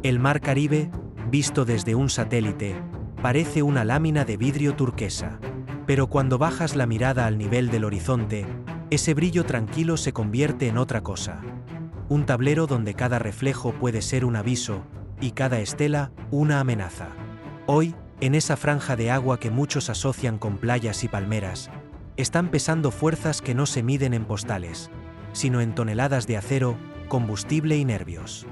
El mar Caribe, visto desde un satélite, parece una lámina de vidrio turquesa. Pero cuando bajas la mirada al nivel del horizonte, ese brillo tranquilo se convierte en otra cosa. Un tablero donde cada reflejo puede ser un aviso, y cada estela, una amenaza. Hoy, en esa franja de agua que muchos asocian con playas y palmeras, están pesando fuerzas que no se miden en postales, sino en toneladas de acero, combustible y nervios.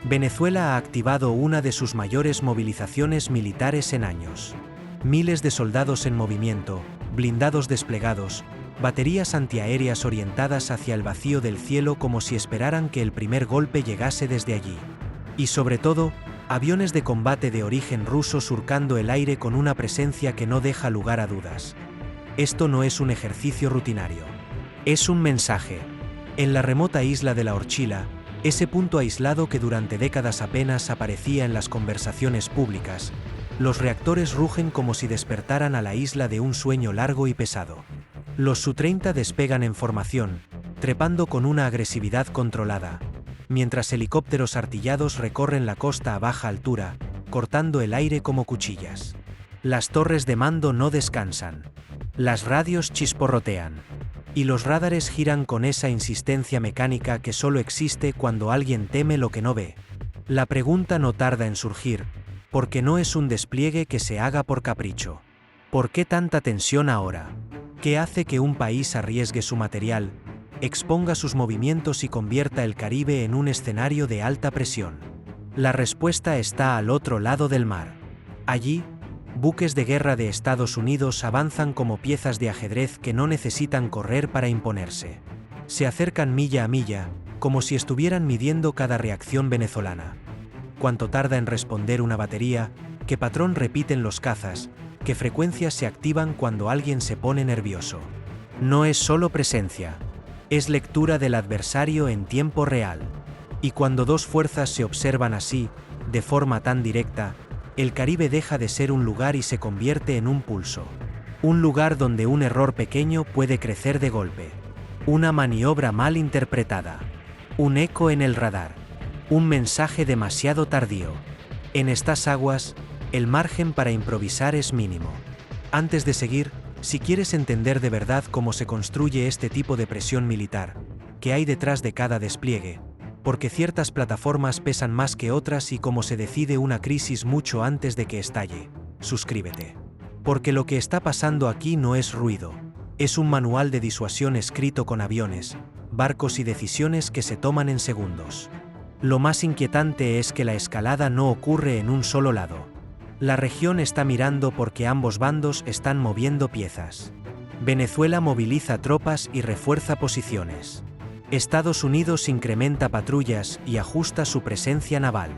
Venezuela ha activado una de sus mayores movilizaciones militares en años. Miles de soldados en movimiento, blindados desplegados, baterías antiaéreas orientadas hacia el vacío del cielo como si esperaran que el primer golpe llegase desde allí. Y sobre todo, aviones de combate de origen ruso surcando el aire con una presencia que no deja lugar a dudas. Esto no es un ejercicio rutinario. Es un mensaje. En la remota isla de La Orchila, ese punto aislado que durante décadas apenas aparecía en las conversaciones públicas, los reactores rugen como si despertaran a la isla de un sueño largo y pesado. Los Su-30 despegan en formación, trepando con una agresividad controlada, mientras helicópteros artillados recorren la costa a baja altura, cortando el aire como cuchillas. Las torres de mando no descansan. Las radios chisporrotean. Y los radares giran con esa insistencia mecánica que solo existe cuando alguien teme lo que no ve. La pregunta no tarda en surgir, porque no es un despliegue que se haga por capricho. ¿Por qué tanta tensión ahora? ¿Qué hace que un país arriesgue su material, exponga sus movimientos y convierta el Caribe en un escenario de alta presión? La respuesta está al otro lado del mar. Allí, buques de guerra de Estados Unidos avanzan como piezas de ajedrez que no necesitan correr para imponerse. Se acercan milla a milla, como si estuvieran midiendo cada reacción venezolana. Cuánto tarda en responder una batería, qué patrón repiten los cazas, qué frecuencias se activan cuando alguien se pone nervioso. No es solo presencia, es lectura del adversario en tiempo real. Y cuando dos fuerzas se observan así, de forma tan directa, el Caribe deja de ser un lugar y se convierte en un pulso. Un lugar donde un error pequeño puede crecer de golpe. Una maniobra mal interpretada. Un eco en el radar. Un mensaje demasiado tardío. En estas aguas, el margen para improvisar es mínimo. Antes de seguir, si quieres entender de verdad cómo se construye este tipo de presión militar, qué hay detrás de cada despliegue, porque ciertas plataformas pesan más que otras y cómo se decide una crisis mucho antes de que estalle, suscríbete. Porque lo que está pasando aquí no es ruido, es un manual de disuasión escrito con aviones, barcos y decisiones que se toman en segundos. Lo más inquietante es que la escalada no ocurre en un solo lado. La región está mirando porque ambos bandos están moviendo piezas. Venezuela moviliza tropas y refuerza posiciones. Estados Unidos incrementa patrullas y ajusta su presencia naval.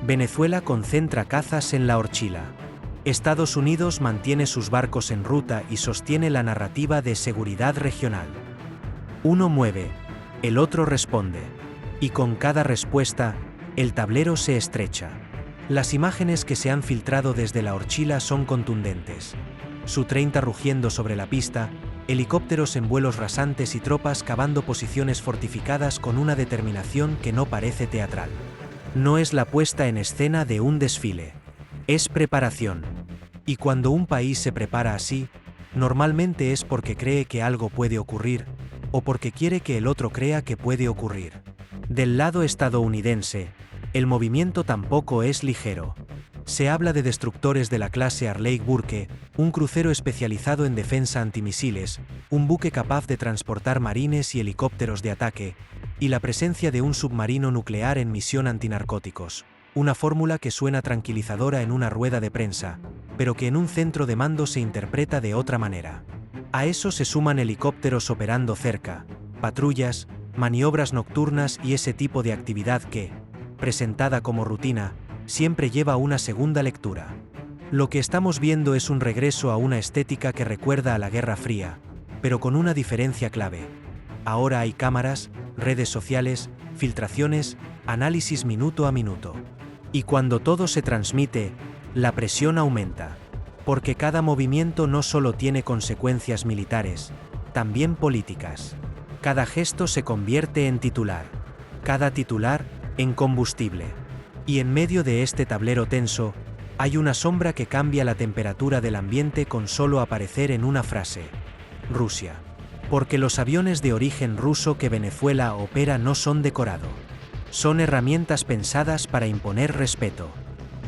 Venezuela concentra cazas en La Orchila. Estados Unidos mantiene sus barcos en ruta y sostiene la narrativa de seguridad regional. Uno mueve, el otro responde. Y con cada respuesta, el tablero se estrecha. Las imágenes que se han filtrado desde La Orchila son contundentes. Su-30 rugiendo sobre la pista, helicópteros en vuelos rasantes y tropas cavando posiciones fortificadas con una determinación que no parece teatral. No es la puesta en escena de un desfile. Es preparación. Y cuando un país se prepara así, normalmente es porque cree que algo puede ocurrir, o porque quiere que el otro crea que puede ocurrir. Del lado estadounidense, el movimiento tampoco es ligero. Se habla de destructores de la clase Arleigh Burke, un crucero especializado en defensa antimisiles, un buque capaz de transportar marines y helicópteros de ataque, y la presencia de un submarino nuclear en misión antinarcóticos, una fórmula que suena tranquilizadora en una rueda de prensa, pero que en un centro de mando se interpreta de otra manera. A eso se suman helicópteros operando cerca, patrullas, maniobras nocturnas y ese tipo de actividad que, presentada como rutina, siempre lleva una segunda lectura. Lo que estamos viendo es un regreso a una estética que recuerda a la Guerra Fría, pero con una diferencia clave. Ahora hay cámaras, redes sociales, filtraciones, análisis minuto a minuto. Y cuando todo se transmite, la presión aumenta. Porque cada movimiento no solo tiene consecuencias militares, también políticas. Cada gesto se convierte en titular. Cada titular, en combustible. Y en medio de este tablero tenso, hay una sombra que cambia la temperatura del ambiente con solo aparecer en una frase. Rusia. Porque los aviones de origen ruso que Venezuela opera no son decorado. Son herramientas pensadas para imponer respeto.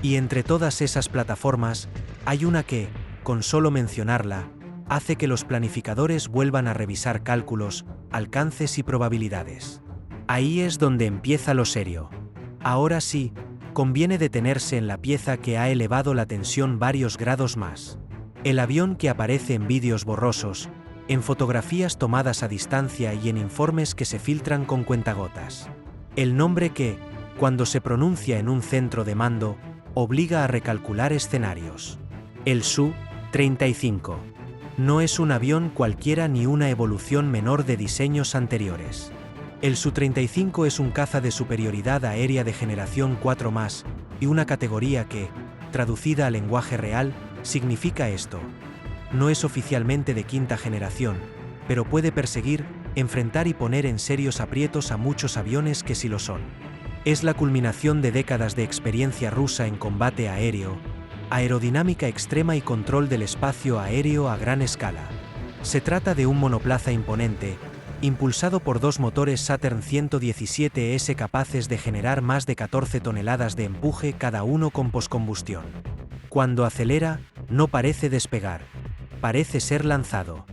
Y entre todas esas plataformas, hay una que, con solo mencionarla, hace que los planificadores vuelvan a revisar cálculos, alcances y probabilidades. Ahí es donde empieza lo serio. Ahora sí, conviene detenerse en la pieza que ha elevado la tensión varios grados más. El avión que aparece en vídeos borrosos, en fotografías tomadas a distancia y en informes que se filtran con cuentagotas. El nombre que, cuando se pronuncia en un centro de mando, obliga a recalcular escenarios. El Su-35. No es un avión cualquiera ni una evolución menor de diseños anteriores. El Su-35 es un caza de superioridad aérea de generación 4+, y una categoría que, traducida a lenguaje real, significa esto. No es oficialmente de quinta generación, pero puede perseguir, enfrentar y poner en serios aprietos a muchos aviones que sí lo son. Es la culminación de décadas de experiencia rusa en combate aéreo, aerodinámica extrema y control del espacio aéreo a gran escala. Se trata de un monoplaza imponente, impulsado por dos motores Saturn 117S capaces de generar más de 14 toneladas de empuje cada uno con poscombustión. Cuando acelera, no parece despegar. Parece ser lanzado.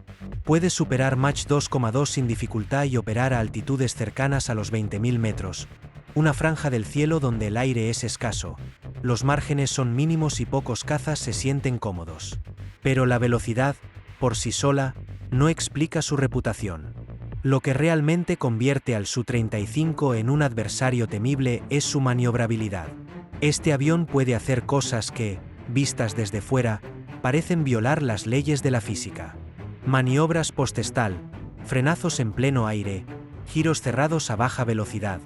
Puede superar Mach 2,2 sin dificultad y operar a altitudes cercanas a los 20.000 metros, una franja del cielo donde el aire es escaso, los márgenes son mínimos y pocos cazas se sienten cómodos. Pero la velocidad, por sí sola, no explica su reputación. Lo que realmente convierte al Su-35 en un adversario temible es su maniobrabilidad. Este avión puede hacer cosas que, vistas desde fuera, parecen violar las leyes de la física. Maniobras post-estal, frenazos en pleno aire, giros cerrados a baja velocidad,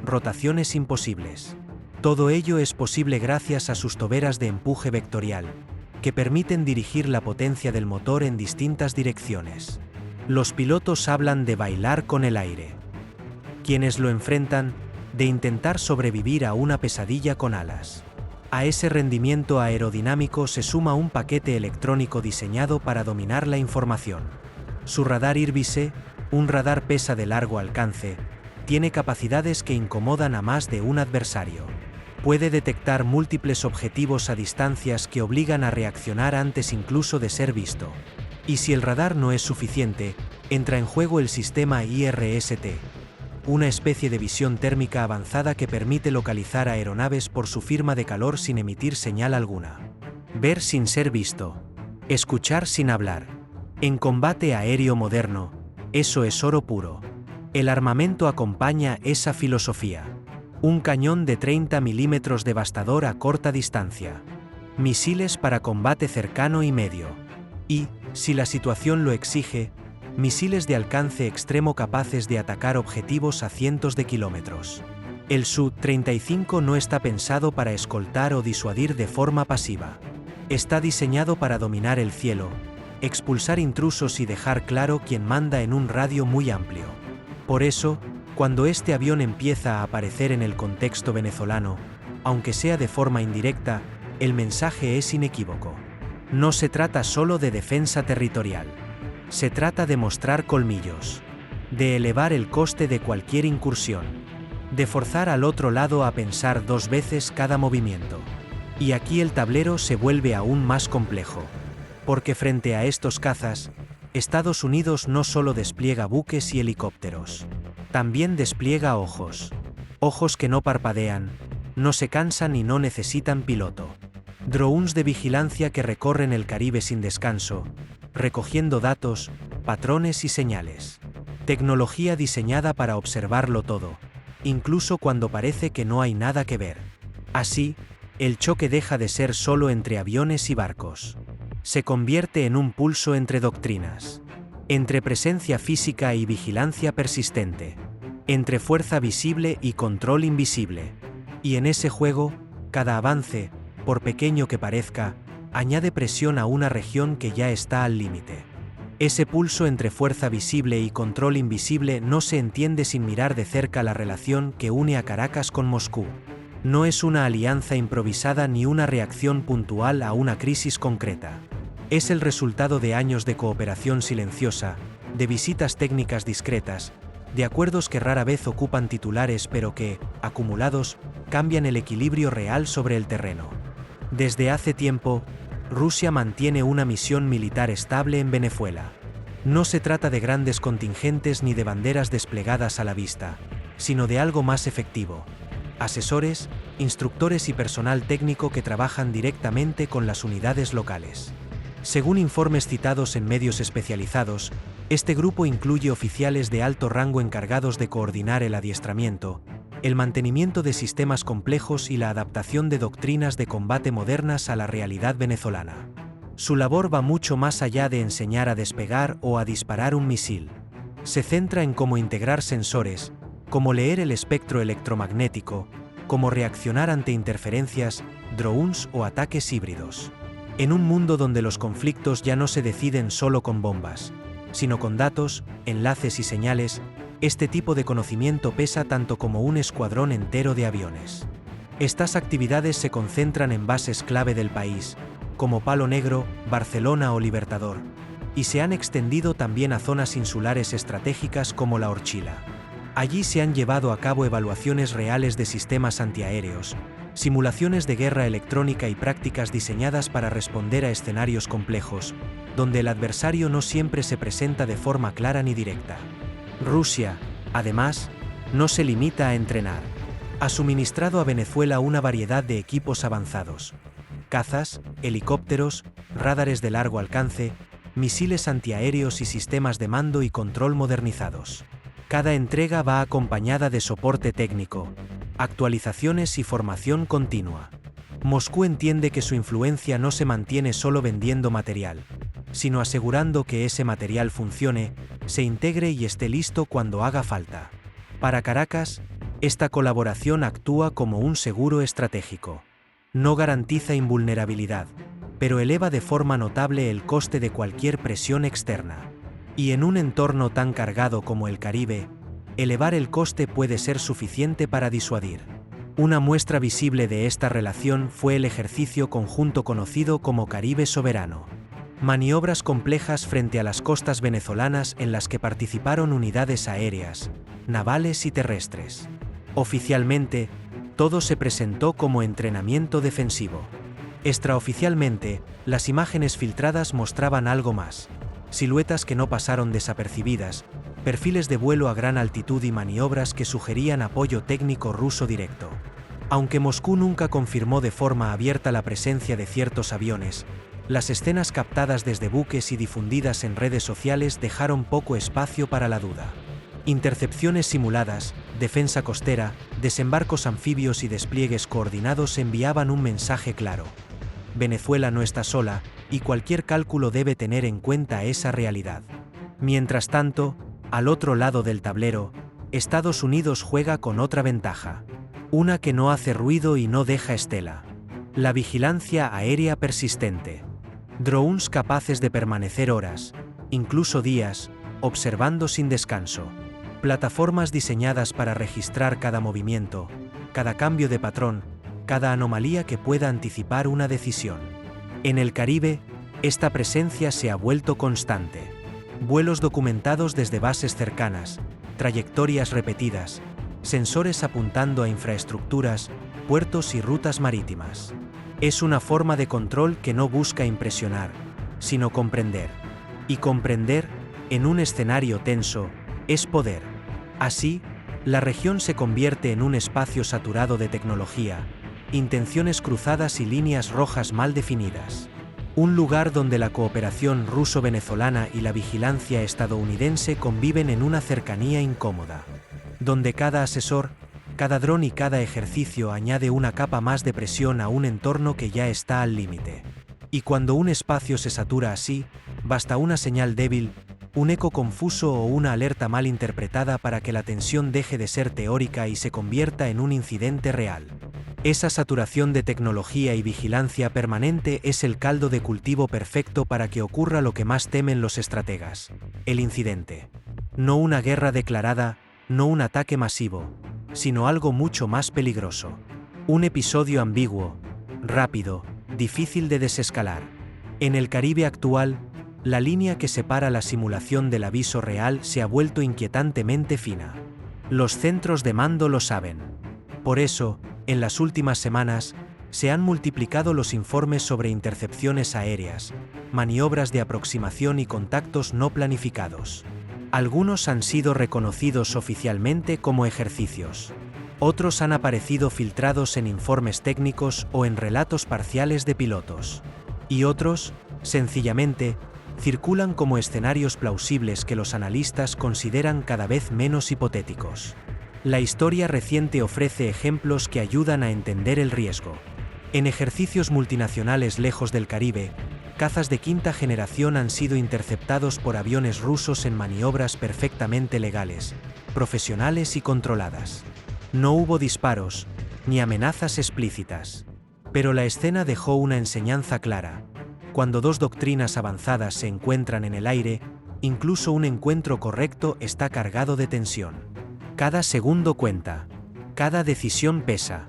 rotaciones imposibles. Todo ello es posible gracias a sus toberas de empuje vectorial, que permiten dirigir la potencia del motor en distintas direcciones. Los pilotos hablan de bailar con el aire. Quienes lo enfrentan, de intentar sobrevivir a una pesadilla con alas. A ese rendimiento aerodinámico se suma un paquete electrónico diseñado para dominar la información. Su radar IRBISE, un radar PESA de largo alcance, tiene capacidades que incomodan a más de un adversario. Puede detectar múltiples objetivos a distancias que obligan a reaccionar antes incluso de ser visto. Y si el radar no es suficiente, entra en juego el sistema IRST, una especie de visión térmica avanzada que permite localizar aeronaves por su firma de calor sin emitir señal alguna. Ver sin ser visto. Escuchar sin hablar. En combate aéreo moderno, eso es oro puro. El armamento acompaña esa filosofía. Un cañón de 30 mm devastador a corta distancia. Misiles para combate cercano y medio. Y, si la situación lo exige, misiles de alcance extremo capaces de atacar objetivos a cientos de kilómetros. El Su-35 no está pensado para escoltar o disuadir de forma pasiva. Está diseñado para dominar el cielo, expulsar intrusos y dejar claro quién manda en un radio muy amplio. Por eso, cuando este avión empieza a aparecer en el contexto venezolano, aunque sea de forma indirecta, el mensaje es inequívoco. No se trata solo de defensa territorial. Se trata de mostrar colmillos, de elevar el coste de cualquier incursión, de forzar al otro lado a pensar dos veces cada movimiento. Y aquí el tablero se vuelve aún más complejo, porque frente a estos cazas, Estados Unidos no solo despliega buques y helicópteros, también despliega ojos. Ojos que no parpadean, no se cansan y no necesitan piloto. Drones de vigilancia que recorren el Caribe sin descanso, recogiendo datos, patrones y señales. Tecnología diseñada para observarlo todo, incluso cuando parece que no hay nada que ver. Así, el choque deja de ser solo entre aviones y barcos. Se convierte en un pulso entre doctrinas. Entre presencia física y vigilancia persistente. Entre fuerza visible y control invisible. Y en ese juego, cada avance, por pequeño que parezca, añade presión a una región que ya está al límite. Ese pulso entre fuerza visible y control invisible no se entiende sin mirar de cerca la relación que une a Caracas con Moscú. No es una alianza improvisada ni una reacción puntual a una crisis concreta. Es el resultado de años de cooperación silenciosa, de visitas técnicas discretas, de acuerdos que rara vez ocupan titulares pero que, acumulados, cambian el equilibrio real sobre el terreno. Desde hace tiempo, Rusia mantiene una misión militar estable en Venezuela. No se trata de grandes contingentes ni de banderas desplegadas a la vista, sino de algo más efectivo. Asesores, instructores y personal técnico que trabajan directamente con las unidades locales. Según informes citados en medios especializados, este grupo incluye oficiales de alto rango encargados de coordinar el adiestramiento, el mantenimiento de sistemas complejos y la adaptación de doctrinas de combate modernas a la realidad venezolana. Su labor va mucho más allá de enseñar a despegar o a disparar un misil. Se centra en cómo integrar sensores, cómo leer el espectro electromagnético, cómo reaccionar ante interferencias, drones o ataques híbridos. En un mundo donde los conflictos ya no se deciden solo con bombas, sino con datos, enlaces y señales, este tipo de conocimiento pesa tanto como un escuadrón entero de aviones. Estas actividades se concentran en bases clave del país, como Palo Negro, Barcelona o Libertador, y se han extendido también a zonas insulares estratégicas como La Orchila. Allí se han llevado a cabo evaluaciones reales de sistemas antiaéreos, simulaciones de guerra electrónica y prácticas diseñadas para responder a escenarios complejos, donde el adversario no siempre se presenta de forma clara ni directa. Rusia, además, no se limita a entrenar. Ha suministrado a Venezuela una variedad de equipos avanzados: cazas, helicópteros, radares de largo alcance, misiles antiaéreos y sistemas de mando y control modernizados. Cada entrega va acompañada de soporte técnico, actualizaciones y formación continua. Moscú entiende que su influencia no se mantiene solo vendiendo material, sino asegurando que ese material funcione, se integre y esté listo cuando haga falta. Para Caracas, esta colaboración actúa como un seguro estratégico. No garantiza invulnerabilidad, pero eleva de forma notable el coste de cualquier presión externa. Y en un entorno tan cargado como el Caribe, elevar el coste puede ser suficiente para disuadir. Una muestra visible de esta relación fue el ejercicio conjunto conocido como Caribe Soberano. Maniobras complejas frente a las costas venezolanas en las que participaron unidades aéreas, navales y terrestres. Oficialmente, todo se presentó como entrenamiento defensivo. Extraoficialmente, las imágenes filtradas mostraban algo más: siluetas que no pasaron desapercibidas, perfiles de vuelo a gran altitud y maniobras que sugerían apoyo técnico ruso directo. Aunque Moscú nunca confirmó de forma abierta la presencia de ciertos aviones, las escenas captadas desde buques y difundidas en redes sociales dejaron poco espacio para la duda. Intercepciones simuladas, defensa costera, desembarcos anfibios y despliegues coordinados enviaban un mensaje claro: Venezuela no está sola, y cualquier cálculo debe tener en cuenta esa realidad. Mientras tanto, al otro lado del tablero, Estados Unidos juega con otra ventaja. Una que no hace ruido y no deja estela: la vigilancia aérea persistente. Drones capaces de permanecer horas, incluso días, observando sin descanso. Plataformas diseñadas para registrar cada movimiento, cada cambio de patrón, cada anomalía que pueda anticipar una decisión. En el Caribe, esta presencia se ha vuelto constante. Vuelos documentados desde bases cercanas, trayectorias repetidas, sensores apuntando a infraestructuras, puertos y rutas marítimas. Es una forma de control que no busca impresionar, sino comprender. Y comprender, en un escenario tenso, es poder. Así, la región se convierte en un espacio saturado de tecnología, intenciones cruzadas y líneas rojas mal definidas. Un lugar donde la cooperación ruso-venezolana y la vigilancia estadounidense conviven en una cercanía incómoda. Donde cada asesor, cada dron y cada ejercicio añade una capa más de presión a un entorno que ya está al límite. Y cuando un espacio se satura así, basta una señal débil, un eco confuso o una alerta mal interpretada para que la tensión deje de ser teórica y se convierta en un incidente real. Esa saturación de tecnología y vigilancia permanente es el caldo de cultivo perfecto para que ocurra lo que más temen los estrategas: el incidente. No una guerra declarada, no un ataque masivo, sino algo mucho más peligroso. Un episodio ambiguo, rápido, difícil de desescalar. En el Caribe actual, la línea que separa la simulación del aviso real se ha vuelto inquietantemente fina. Los centros de mando lo saben. Por eso, en las últimas semanas, se han multiplicado los informes sobre intercepciones aéreas, maniobras de aproximación y contactos no planificados. Algunos han sido reconocidos oficialmente como ejercicios. Otros han aparecido filtrados en informes técnicos o en relatos parciales de pilotos. Y otros, sencillamente, circulan como escenarios plausibles que los analistas consideran cada vez menos hipotéticos. La historia reciente ofrece ejemplos que ayudan a entender el riesgo. En ejercicios multinacionales lejos del Caribe, cazas de quinta generación han sido interceptados por aviones rusos en maniobras perfectamente legales, profesionales y controladas. No hubo disparos, ni amenazas explícitas. Pero la escena dejó una enseñanza clara. Cuando dos doctrinas avanzadas se encuentran en el aire, incluso un encuentro correcto está cargado de tensión. Cada segundo cuenta. Cada decisión pesa.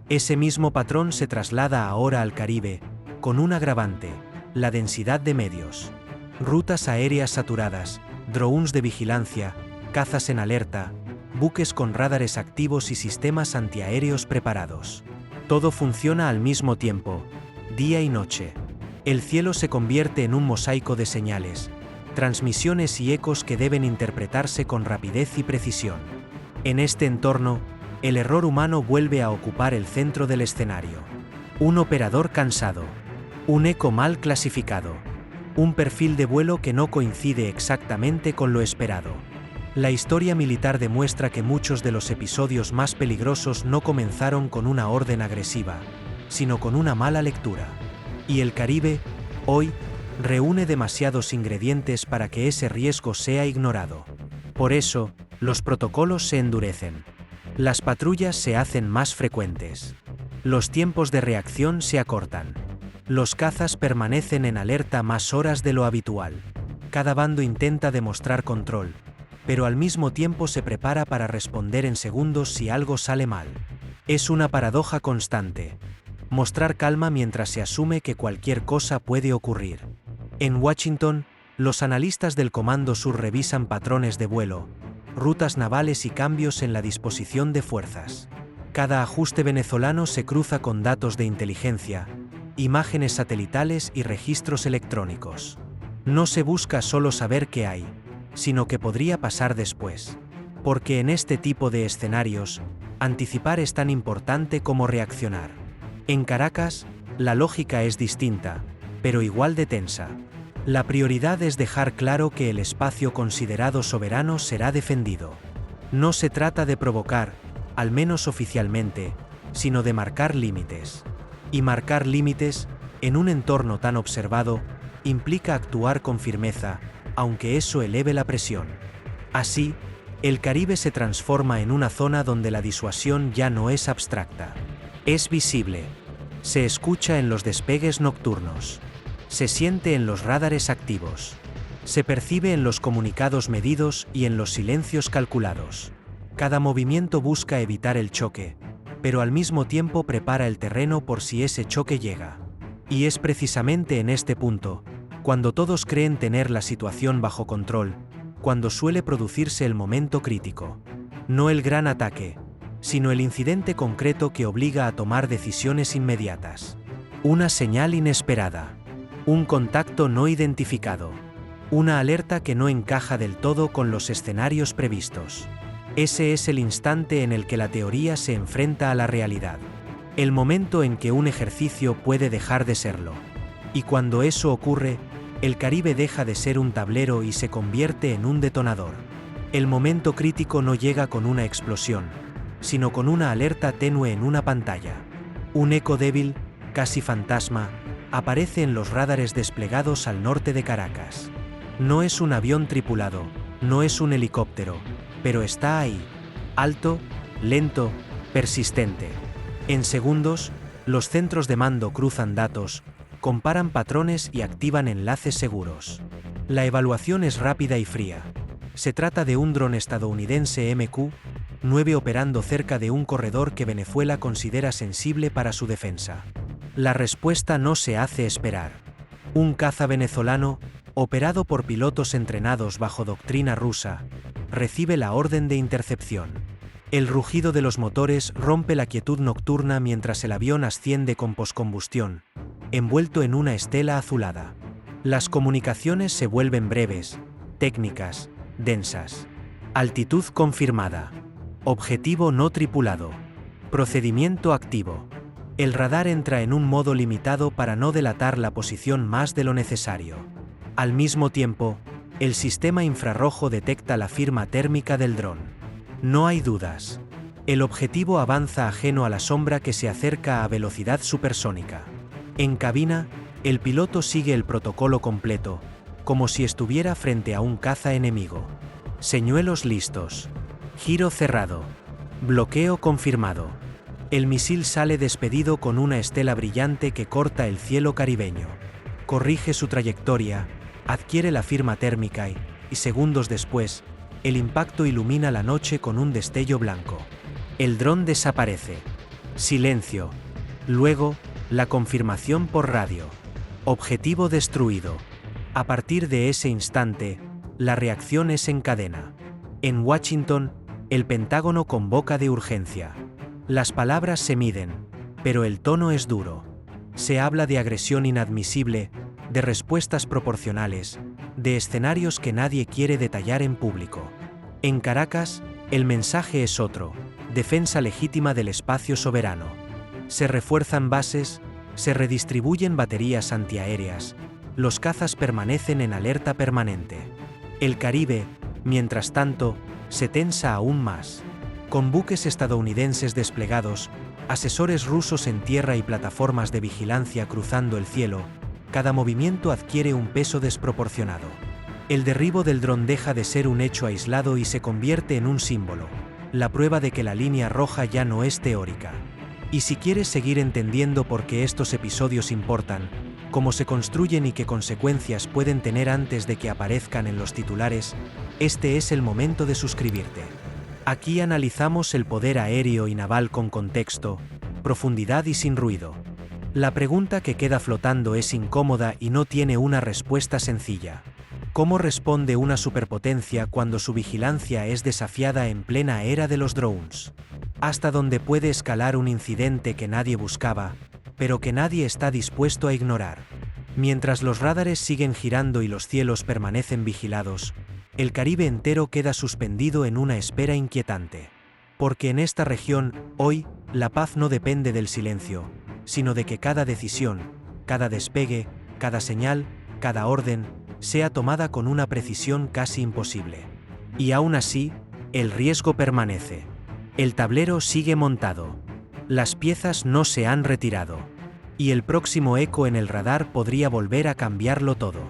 Ese mismo patrón se traslada ahora al Caribe, con un agravante: la densidad de medios. Rutas aéreas saturadas, drones de vigilancia, cazas en alerta, buques con radares activos y sistemas antiaéreos preparados. Todo funciona al mismo tiempo, día y noche. El cielo se convierte en un mosaico de señales, transmisiones y ecos que deben interpretarse con rapidez y precisión. En este entorno, el error humano vuelve a ocupar el centro del escenario. Un operador cansado, un eco mal clasificado, un perfil de vuelo que no coincide exactamente con lo esperado. La historia militar demuestra que muchos de los episodios más peligrosos no comenzaron con una orden agresiva, sino con una mala lectura. Y el Caribe, hoy, reúne demasiados ingredientes para que ese riesgo sea ignorado. Por eso, los protocolos se endurecen. Las patrullas se hacen más frecuentes. Los tiempos de reacción se acortan. Los cazas permanecen en alerta más horas de lo habitual. Cada bando intenta demostrar control, pero al mismo tiempo se prepara para responder en segundos si algo sale mal. Es una paradoja constante. Mostrar calma mientras se asume que cualquier cosa puede ocurrir. En Washington, los analistas del Comando Sur revisan patrones de vuelo, rutas navales y cambios en la disposición de fuerzas. Cada ajuste venezolano se cruza con datos de inteligencia, imágenes satelitales y registros electrónicos. No se busca solo saber qué hay, sino qué podría pasar después. Porque en este tipo de escenarios, anticipar es tan importante como reaccionar. En Caracas, la lógica es distinta, pero igual de tensa. La prioridad es dejar claro que el espacio considerado soberano será defendido. No se trata de provocar, al menos oficialmente, sino de marcar límites. Y marcar límites, en un entorno tan observado, implica actuar con firmeza, aunque eso eleve la presión. Así, el Caribe se transforma en una zona donde la disuasión ya no es abstracta. Es visible. Se escucha en los despegues nocturnos. Se siente en los radares activos. Se percibe en los comunicados medidos y en los silencios calculados. Cada movimiento busca evitar el choque, pero al mismo tiempo prepara el terreno por si ese choque llega. Y es precisamente en este punto, cuando todos creen tener la situación bajo control, cuando suele producirse el momento crítico. No el gran ataque, sino el incidente concreto que obliga a tomar decisiones inmediatas. Una señal inesperada. Un contacto no identificado. Una alerta que no encaja del todo con los escenarios previstos. Ese es el instante en el que la teoría se enfrenta a la realidad. El momento en que un ejercicio puede dejar de serlo. Y cuando eso ocurre, el Caribe deja de ser un tablero y se convierte en un detonador. El momento crítico no llega con una explosión, sino con una alerta tenue en una pantalla. Un eco débil, casi fantasma, aparece en los radares desplegados al norte de Caracas. No es un avión tripulado, no es un helicóptero, pero está ahí, alto, lento, persistente. En segundos, los centros de mando cruzan datos, comparan patrones y activan enlaces seguros. La evaluación es rápida y fría. Se trata de un dron estadounidense MQ, 9 operando cerca de un corredor que Venezuela considera sensible para su defensa. La respuesta no se hace esperar. Un caza venezolano, operado por pilotos entrenados bajo doctrina rusa, recibe la orden de intercepción. El rugido de los motores rompe la quietud nocturna mientras el avión asciende con poscombustión, envuelto en una estela azulada. Las comunicaciones se vuelven breves, técnicas, densas. Altitud confirmada. Objetivo no tripulado. Procedimiento activo. El radar entra en un modo limitado para no delatar la posición más de lo necesario. Al mismo tiempo, el sistema infrarrojo detecta la firma térmica del dron. No hay dudas. El objetivo avanza ajeno a la sombra que se acerca a velocidad supersónica. En cabina, el piloto sigue el protocolo completo, como si estuviera frente a un caza enemigo. Señuelos listos. Giro cerrado. Bloqueo confirmado. El misil sale despedido con una estela brillante que corta el cielo caribeño. Corrige su trayectoria, adquiere la firma térmica y segundos después, el impacto ilumina la noche con un destello blanco. El dron desaparece. Silencio. Luego, la confirmación por radio. Objetivo destruido. A partir de ese instante, la reacción es en cadena. En Washington, el Pentágono convoca de urgencia. Las palabras se miden, pero el tono es duro. Se habla de agresión inadmisible, de respuestas proporcionales, de escenarios que nadie quiere detallar en público. En Caracas, el mensaje es otro: defensa legítima del espacio soberano. Se refuerzan bases, se redistribuyen baterías antiaéreas, los cazas permanecen en alerta permanente. El Caribe, mientras tanto, se tensa aún más. Con buques estadounidenses desplegados, asesores rusos en tierra y plataformas de vigilancia cruzando el cielo, cada movimiento adquiere un peso desproporcionado. El derribo del dron deja de ser un hecho aislado y se convierte en un símbolo, la prueba de que la línea roja ya no es teórica. Y si quieres seguir entendiendo por qué estos episodios importan, cómo se construyen y qué consecuencias pueden tener antes de que aparezcan en los titulares, este es el momento de suscribirte. Aquí analizamos el poder aéreo y naval con contexto, profundidad y sin ruido. La pregunta que queda flotando es incómoda y no tiene una respuesta sencilla. ¿Cómo responde una superpotencia cuando su vigilancia es desafiada en plena era de los drones? ¿Hasta dónde puede escalar un incidente que nadie buscaba, pero que nadie está dispuesto a ignorar? Mientras los radares siguen girando y los cielos permanecen vigilados, el Caribe entero queda suspendido en una espera inquietante. Porque en esta región, hoy, la paz no depende del silencio, sino de que cada decisión, cada despegue, cada señal, cada orden, sea tomada con una precisión casi imposible. Y aún así, el riesgo permanece. El tablero sigue montado. Las piezas no se han retirado. Y el próximo eco en el radar podría volver a cambiarlo todo.